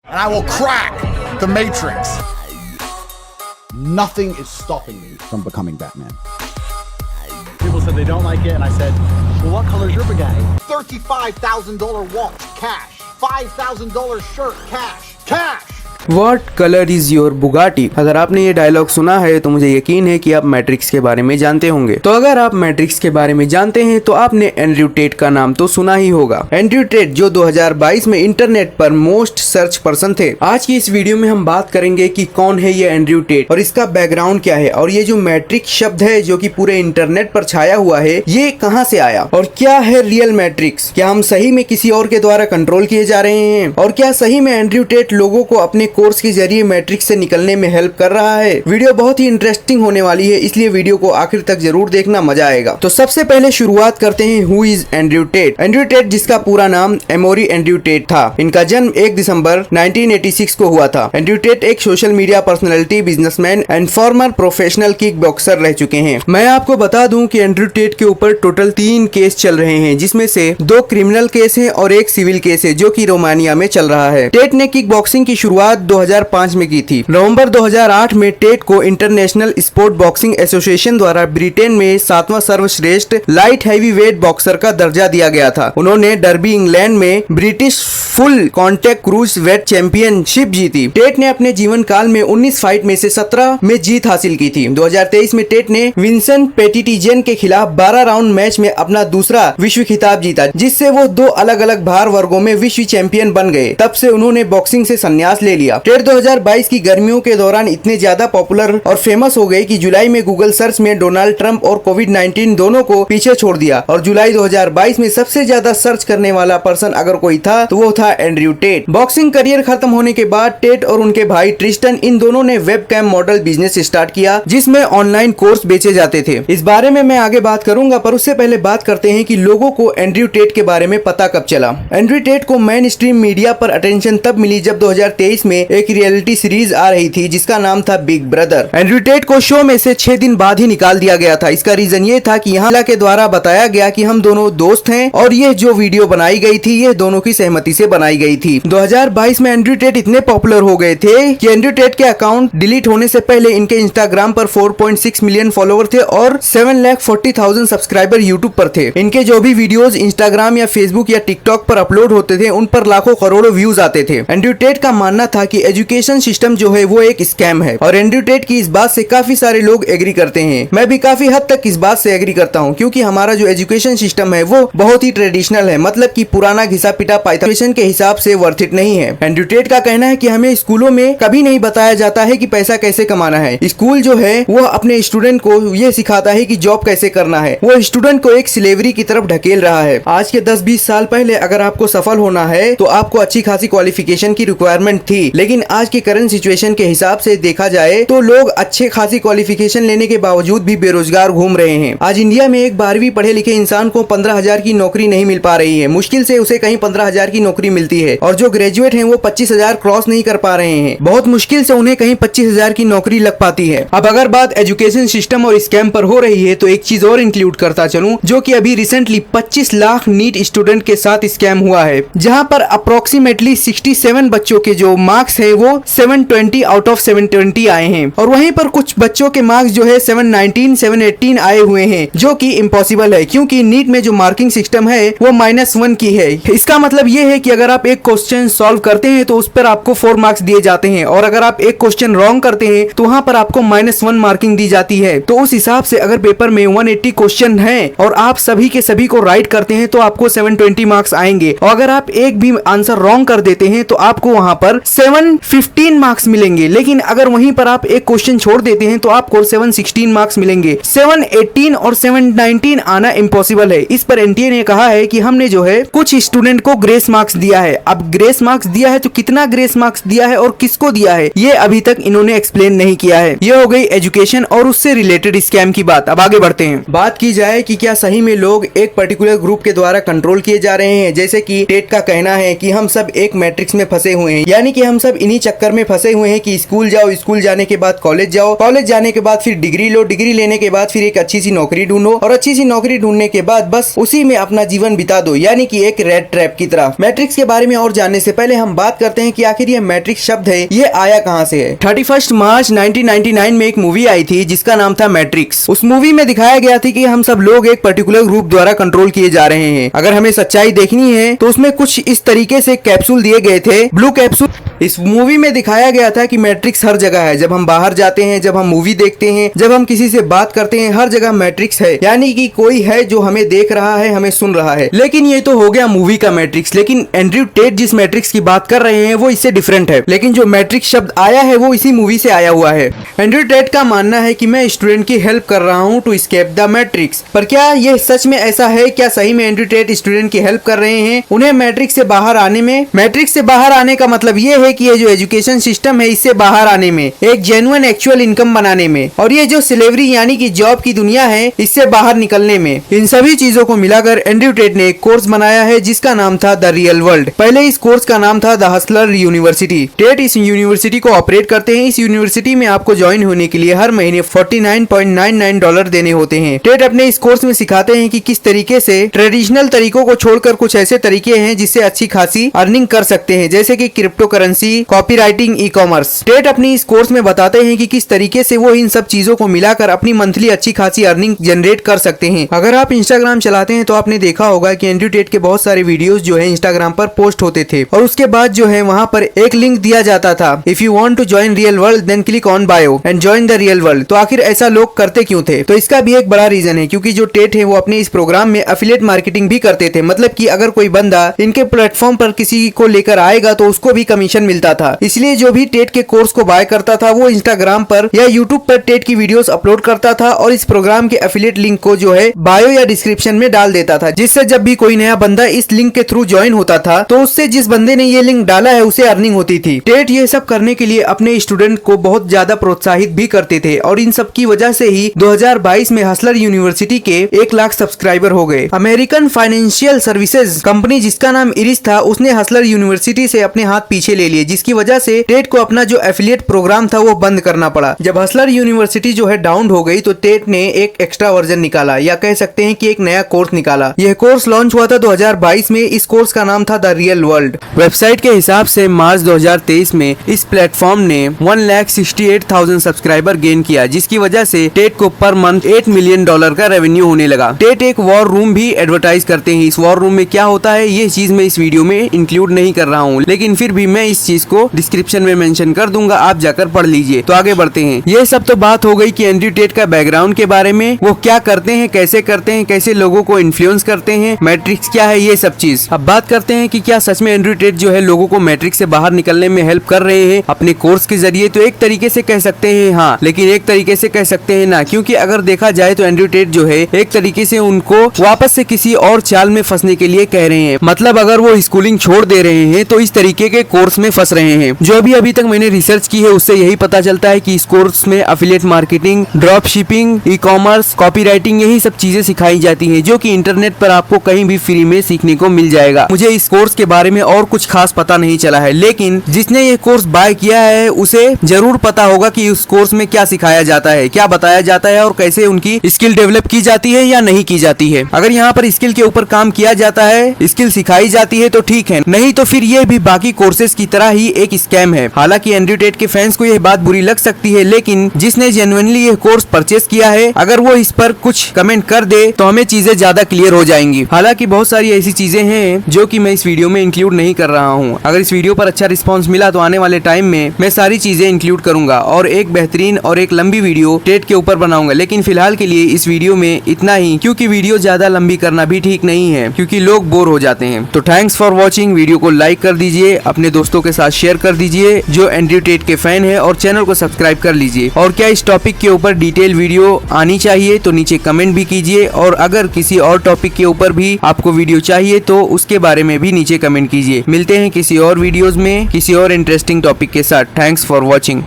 and I will crack the Matrix. Nothing is stopping me from becoming Batman. People said they don't like it, and I said, well, what color is your Bugatti? $35,000 watch, cash. $5,000 shirt, cash. Cash! What color is your Bugatti? अगर आपने ये dialogue सुना है तो मुझे यकीन है कि आप मैट्रिक्स के बारे में जानते होंगे। तो अगर आप मैट्रिक्स के बारे में जानते हैं तो आपने एंड्रयू टेट का नाम तो सुना ही होगा। एंड्रयू टेट जो 2022 में इंटरनेट पर मोस्ट सर्च पर्सन थे। आज की इस वीडियो में हम बात करेंगे कि कौन है ये एंड्रयू टेट और इसका बैकग्राउंड क्या है, और ये जो मैट्रिक्स शब्द है जो कि पूरे इंटरनेट पर छाया हुआ है, ये कहाँ से आया और क्या है रियल मैट्रिक्स। क्या हम सही में किसी और के द्वारा कंट्रोल किए जा रहे हैं, और क्या सही में एंड्रयू टेट लोगों को अपने कोर्स के जरिए मैट्रिक्स से निकलने में हेल्प कर रहा है। वीडियो बहुत ही इंटरेस्टिंग होने वाली है, इसलिए वीडियो को आखिर तक जरूर देखना, मजा आएगा। तो सबसे पहले शुरुआत करते हैं who is Andrew Tate. Andrew Tate जिसका पूरा नाम एमोरी एंड्रयू टेट था, इनका जन्म 1 दिसंबर 1986 को हुआ था। एंड्रयू टेट एक social media personality, businessman and farmer professional kick boxer रह चुके हैं। मैं आपको बता दूं कि एंड्रयू टेट के ऊपर टोटल 3 केस चल रहे हैं, जिसमें से 2 क्रिमिनल केस हैं और 1 सिविल केस है जो कि रोमानिया में चल रहा है। टेट ने किक बॉक्सिंग की शुरुआत 2005 में की थी। नवंबर 2008 में टेट को इंटरनेशनल स्पोर्ट बॉक्सिंग एसोसिएशन द्वारा ब्रिटेन में 7वां सर्वश्रेष्ठ लाइट हैवीवेट बॉक्सर का दर्जा दिया गया था। उन्होंने डर्बी इंग्लैंड में British full contact cruiserweight championship जीती। टेट ने अपने जीवन काल में 19 फाइट में से 17 में जीत हासिल की थी। 2023 में टेट ने विंसेंट पेटिटिजेन के खिलाफ 12 राउंड मैच में अपना दूसरा विश्व खिताब जीता, जिससे वो 2 अलग अलग भार वर्गों में विश्व चैंपियन बन गए। तब से उन्होंने बॉक्सिंग से संन्यास ले लिया। टेट 2022 की गर्मियों के दौरान इतने ज्यादा पॉपुलर और फेमस हो गए कि जुलाई में गूगल सर्च में डोनाल्ड ट्रंप और कोविड-19 दोनों को पीछे छोड़ दिया, और जुलाई 2022 में सबसे ज्यादा सर्च करने वाला पर्सन अगर कोई था तो वो था एंड्रयू टेट। बॉक्सिंग करियर खत्म होने के बाद टेट और उनके भाई ट्रिस्टन इन दोनों ने वेबकैम मॉडल बिजनेस स्टार्ट किया, जिसमें ऑनलाइन कोर्स बेचे जाते थे। इस बारे में मैं आगे बात करूंगा, पर उससे पहले बात करते हैं कि लोगों को एंड्रयू टेट के बारे में पता कब चला। एंड्रयू टेट को मेन स्ट्रीम मीडिया पर अटेंशन तब मिली जब 2023 में एक रियलिटी सीरीज आ रही थी जिसका नाम था बिग ब्रदर। एंड्रयू टेट को शो में से 6 दिन बाद ही निकाल दिया गया था। इसका रीजन ये था कि यहाँ के द्वारा बताया गया कि हम दोनों दोस्त हैं, और ये जो वीडियो बनाई गई थी ये दोनों की सहमति से बनाई गई थी। 2022 में एंड्रयू टेट इतने पॉपुलर हो गए थे कि एंड्रयू टेट के अकाउंट डिलीट होने से पहले इनके इंस्टाग्राम पर 4.6 मिलियन फॉलोवर थे और 7,40,000 सब्सक्राइबर यूट्यूब पर थे। इनके जो भी वीडियोस इंस्टाग्राम या फेसबुक या टिकटॉक पर अपलोड होते थे उन पर लाखों करोड़ों व्यूज आते थे। एंड्रयू टेट का मानना था कि एजुकेशन सिस्टम जो है वो एक स्कैम है, और एंड्रयू टेट की इस बात से काफी सारे लोग एग्री करते हैं। मैं भी काफी हद तक इस बात से एग्री करता हूँ, क्योंकि हमारा जो एजुकेशन सिस्टम है वो बहुत ही ट्रेडिशनल है, मतलब कि पुराना घिसा पिटा पाइथन के हिसाब से वर्थ इट नहीं है। एंड्रयू टेट का कहना है कि हमें स्कूलों में कभी नहीं बताया जाता है कि पैसा कैसे कमाना है। स्कूल जो है वो अपने स्टूडेंट को ये सिखाता है कि जॉब कैसे करना है। वो स्टूडेंट को एक स्लेवरी की तरफ ढकेल रहा है। आज के 10-20 साल पहले अगर आपको सफल होना है तो आपको अच्छी खासी क्वालिफिकेशन की रिक्वायरमेंट थी, लेकिन आज की करंट सिचुएशन के हिसाब से देखा जाए तो लोग अच्छे खासी क्वालिफिकेशन लेने के बावजूद भी बेरोजगार घूम रहे हैं। आज इंडिया में एक 12वीं पढ़े लिखे इंसान को 15,000 की नौकरी नहीं मिल पा रही है। मुश्किल से उसे कहीं 15,000 की नौकरी मिलती है, और जो ग्रेजुएट हैं वो 25,000 क्रॉस नहीं कर पा रहे हैं। बहुत मुश्किल से उन्हें कहीं 25,000 की नौकरी लग पाती है। अब अगर बात एजुकेशन सिस्टम और स्कैम पर हो रही है तो एक चीज और इंक्लूड करता चलूं, जो कि अभी रिसेंटली 25 लाख नीट स्टूडेंट के साथ स्कैम हुआ है, जहां पर अप्रोक्सीमेटली 67 बच्चों के जो मार्क्स है वो 720 आउट ऑफ 720 आए हैं, और वहीं पर कुछ बच्चों के मार्क्स जो है 719, 718 आए हुए हैं, जो कि इम्पॉसिबल है, क्योंकि नीट में जो मार्किंग सिस्टम है वो -1 की है। इसका मतलब ये है कि अगर आप एक क्वेश्चन सॉल्व करते हैं तो उस पर आपको 4 मार्क्स दिए जाते हैं, और अगर आप एक क्वेश्चन रॉन्ग करते हैं तो वहां पर आपको -1 मार्किंग दी जाती है। तो उस हिसाब से अगर पेपर में 180 क्वेश्चन है और आप सभी के सभी को राइट करते हैं तो आपको 720 मार्क्स आएंगे, और अगर आप एक भी आंसर रॉन्ग कर देते हैं तो आपको वहां पर 715 मार्क्स मिलेंगे। लेकिन अगर वहीं पर आप एक क्वेश्चन छोड़ देते हैं तो आपको 716 मार्क्स मिलेंगे। 718 और 719 आना इम्पॉसिबल है। इस पर एनटीए ने कहा है कि हमने जो है कुछ स्टूडेंट को ग्रेस मार्क्स दिया है। अब ग्रेस मार्क्स दिया है तो कितना ग्रेस मार्क्स दिया है और किसको दिया है ये अभी तक इन्होंने एक्सप्लेन नहीं किया है। ये हो गई एजुकेशन और उससे रिलेटेड स्कैम की बात। अब आगे बढ़ते हैं। बात की जाए कि क्या सही में लोग एक पर्टिकुलर ग्रुप के द्वारा कंट्रोल किए जा रहे हैं, जैसे कि टेट का कहना है कि हम सब एक मैट्रिक्स में फंसे हुए हैं, यानी कि हम सब इन्हीं चक्कर में फंसे हुए हैं कि स्कूल जाओ, स्कूल जाने के बाद कॉलेज जाओ, कॉलेज जाने के बाद फिर डिग्री लो, डिग्री लेने के बाद फिर एक अच्छी सी नौकरी ढूंढो और अच्छी सी नौकरी ढूंढने के बाद बस उसी में अपना जीवन बिता दो, यानी कि एक रेड ट्रैप की तरह। मैट्रिक्स के बारे में और जानने से पहले हम बात करते हैं कि आखिर ये मैट्रिक्स शब्द है ये आया कहां से है। 31 मार्च 1999 में एक मूवी आई थी जिसका नाम था मैट्रिक्स। उस मूवी में दिखाया गया था कि हम सब लोग एक पर्टिकुलर ग्रुप द्वारा कंट्रोल किए जा रहे हैं। अगर हमें सच्चाई देखनी है तो उसमें कुछ इस तरीके से कैप्सूल दिए गए थे, ब्लू कैप्सूल। इस मूवी में दिखाया गया था कि मैट्रिक्स हर जगह है। जब हम बाहर जाते हैं, जब हम मूवी देखते हैं, जब हम किसी से बात करते हैं, हर जगह मैट्रिक्स है, यानी कि कोई है जो हमें देख रहा है, हमें सुन रहा है। लेकिन ये तो हो गया मूवी का मैट्रिक्स, लेकिन एंड्रयू टेट जिस मैट्रिक्स की बात कर रहे हैं वो इससे डिफरेंट है। लेकिन जो मैट्रिक्स शब्द आया है वो इसी मूवी से आया हुआ है। एंड्रयू टेट का मानना है कि मैं स्टूडेंट की हेल्प कर रहा हूँ टू एस्केप द मैट्रिक्स। पर क्या ये सच में ऐसा है? क्या सही में एंड्रयू टेट स्टूडेंट की हेल्प कर रहे हैं उन्हें मैट्रिक्स से बाहर आने में? मैट्रिक्स से बाहर आने का मतलब ये है कि ये जो एजुकेशन सिस्टम है इससे बाहर आने में, एक जेन्युइन एक्चुअल इनकम बनाने में, और ये जो स्लेवरी यानी कि जॉब की दुनिया है इससे बाहर निकलने में। इन सभी चीजों को मिलाकर एंड्रयू टेट ने एक कोर्स बनाया है जिसका नाम था द रियल वर्ल्ड। पहले इस कोर्स का नाम था द हसलर यूनिवर्सिटी। टेट इस यूनिवर्सिटी को ऑपरेट करते हैं। इस यूनिवर्सिटी में आपको ज्वाइन होने के लिए हर महीने $49.99 देने होते हैं। टेट अपने इस कोर्स में सिखाते हैं कि किस तरीके से ट्रेडिशनल तरीकों को छोड़कर कुछ ऐसे तरीके हैं जिससे अच्छी खासी अर्निंग कर सकते हैं, जैसे कि crypto currency, copywriting, e commerce. Tate अपनी इस कोर्स में बताते हैं कि किस तरीके से वो इन सब चीजों को मिलाकर अपनी मंथली अच्छी खासी अर्निंग जनरेट कर सकते हैं। अगर आप इंस्टाग्राम चलाते हैं तो आपने देखा होगा कि एंड्रयू टेट के बहुत सारे वीडियोस जो है इंस्टाग्राम पर पोस्ट होते थे और उसके बाद जो है वहाँ पर एक लिंक दिया जाता था, if you want to join real world then click on bio and join the real world. तो आखिर ऐसा लोग करते क्यों थे? तो इसका भी एक बड़ा रीजन है, क्योंकि जो टेट है वो अपने इस प्रोग्राम में एफिलिएट मार्केटिंग भी करते थे। मतलब कि अगर कोई बंदा इनके प्लेटफॉर्म पर किसी को लेकर आएगा तो उसको भी कमीशन मिलता था। इसलिए जो भी टेट के कोर्स को बाय करता था वो इंस्टाग्राम पर या यूट्यूब पर टेट की वीडियोस अपलोड करता था और इस प्रोग्राम के एफिलिएट लिंक को जो है बायो या डिस्क्रिप्शन में डाल देता था, जिससे जब भी कोई नया बंदा इस लिंक के थ्रू ज्वाइन होता था तो उससे जिस बंदे ने ये लिंक डाला है उसे अर्निंग होती थी। टेट ये सब करने के लिए अपने स्टूडेंट को बहुत ज्यादा प्रोत्साहित भी करते थे और इन सब की वजह से ही 2022 में हसलर यूनिवर्सिटी के 1 लाख सब्सक्राइबर हो गए। अमेरिकन फाइनेंशियल सर्विसेज कंपनी जिसका नाम इरिस था उसने हसलर यूनिवर्सिटी से अपने हाथ पीछे ले लिए, जिसकी वजह से टेट को अपना जो एफिलिएट प्रोग्राम था वो बंद करना पड़ा। जब हसलर यूनिवर्सिटी जो है डाउन हो गई तो टेट ने एक एक्स्ट्रा वर्जन निकाला, या कह सकते हैं कि एक नया कोर्स निकाला। यह कोर्स लॉन्च हुआ था 2022 में। इस कोर्स का नाम था द रियल वर्ल्ड। वेबसाइट के हिसाब से मार्च 2023 में इस प्लेटफॉर्म ने 1,68,000 सब्सक्राइबर गेन किया, जिसकी वजह से टेट को पर मंथ $8 मिलियन का रेवेन्यू होने लगा। टेट एक वॉर रूम भी एडवर्टाइज करते हैं। इस वॉर रूम में क्या होता है ये चीज मैं इस वीडियो में इंक्लूड नहीं कर रहा हूँ, लेकिन फिर भी मैं इस चीज को डिस्क्रिप्शन में मेंशन कर दूंगा, आप जाकर पढ़ लीजिए। तो आगे बढ़ते हैं। ये सब तो बात हो गई कि एंड्रयू टेट का बैकग्राउंड के बारे में, वो क्या करते हैं, कैसे लोगों को इन्फ्लुएंस करते हैं, मैट्रिक्स क्या है, ये सब चीज। अब बात करते हैं कि क्या सच में एंड्रयू टेट जो है लोगों को मैट्रिक्स से बाहर निकलने में हेल्प कर रहे हैं अपने कोर्स के जरिए। तो एक तरीके से कह सकते हैं हाँ, लेकिन एक तरीके से कह सकते हैं ना, क्योंकि अगर देखा जाए तो एंड्रयू टेट जो है एक तरीके से उनको वापस से किसी और चाल में फंसने के लिए कह रहे हैं। मतलब अगर वो स्कूलिंग छोड़ दे रहे हैं तो इस तरीके के कोर्स में फंस रहे हैं। जो अभी तक मैंने रिसर्च की है उससे यही पता चलता है कि इस कोर्स में affiliate marketing, drop shipping, e commerce, copywriting यही सब चीजें सिखाई जाती है, जो कि इंटरनेट पर आपको कहीं भी फ्री में सीखने को मिल जाएगा। मुझे इस कोर्स के बारे में और कुछ खास पता नहीं चला है, लेकिन जिसने ये कोर्स बाय किया है उसे जरूर पता होगा कि उस कोर्स में क्या सिखाया जाता है, क्या बताया जाता है और कैसे उनकी स्किल डेवलप की जाती है या नहीं की जाती है। अगर यहाँ पर स्किल के ऊपर काम किया जाता है, स्किल सिखाई जाती है तो ठीक है, नहीं तो फिर ये भी बाकी कोर्सेज की तरह ही एक स्कैम है। हालांकि एंड्रयू टेट के फैंस को यह बात बुरी लग सकती है, लेकिन जिसने जेन्युइनली ये कोर्स परचेस किया है अगर वो इस पर कुछ कमेंट कर दे तो हमें चीजें ज्यादा क्लियर हो जाएंगी। हालांकि बहुत सारी ऐसी चीजें हैं जो कि मैं इस वीडियो में इंक्लूड नहीं कर रहा हूँ। अगर इस वीडियो पर अच्छा रिस्पांस मिला तो आने वाले टाइम में मैं सारी चीजें इंक्लूड करूंगा और एक बेहतरीन और एक लंबी वीडियो टेट के ऊपर बनाऊंगा। लेकिन फिलहाल के लिए इस वीडियो में इतना ही, क्योंकि वीडियो ज्यादा लंबी करना भी ठीक नहीं है, क्योंकि लोग बोर हो जाते हैं। तो थैंक्स फॉर वॉचिंग। वीडियो को लाइक कर दीजिए, अपने दोस्तों के साथ शेयर कर दीजिए जो एंड्रयू टेट के फैन है, और चैनल को सब्सक्राइब कर लीजिए। और क्या इस टॉपिक के ऊपर डिटेल वीडियो आनी चाहिए तो नीचे कमेंट भी कीजिए, और अगर किसी और टॉपिक के ऊपर भी आपको वीडियो चाहिए तो उसके बारे में भी नीचे कमेंट कीजिए। मिलते हैं किसी और वीडियोस में किसी और इंटरेस्टिंग टॉपिक के साथ। Thanks for watching.